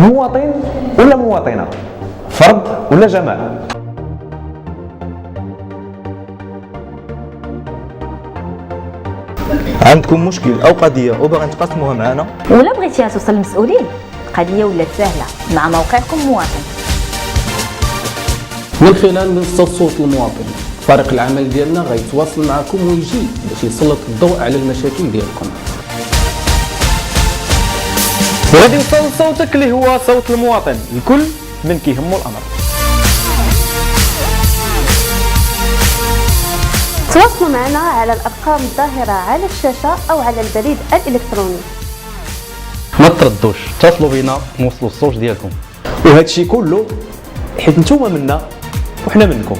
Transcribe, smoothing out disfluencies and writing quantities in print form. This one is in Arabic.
مواطن ولا مواطنة؟ فرد ولا جماعة؟ عندكم مشكل أو قضية وباغي تقاسموها معنا؟ ولا بغيتيها توصل للمسؤولين؟ القضية ولات سهلة مع موقعكم مواطن. من خلال منصة صوت المواطن فريق العمل ديالنا غيتواصل معكم ويجي باش يسلط الضوء على المشاكل ديالكم، وغادي يوصل صوتك اللي هو صوت المواطن الكل من كيهمو الأمر. تواصلوا معنا على الأرقام الظاهرة على الشاشة أو على البريد الإلكتروني. ما تردوش، اتصلوا بينا نوصلوا الصوت ديالكم. وهذا الشيء كله حيت نتوما منا وحنا منكم.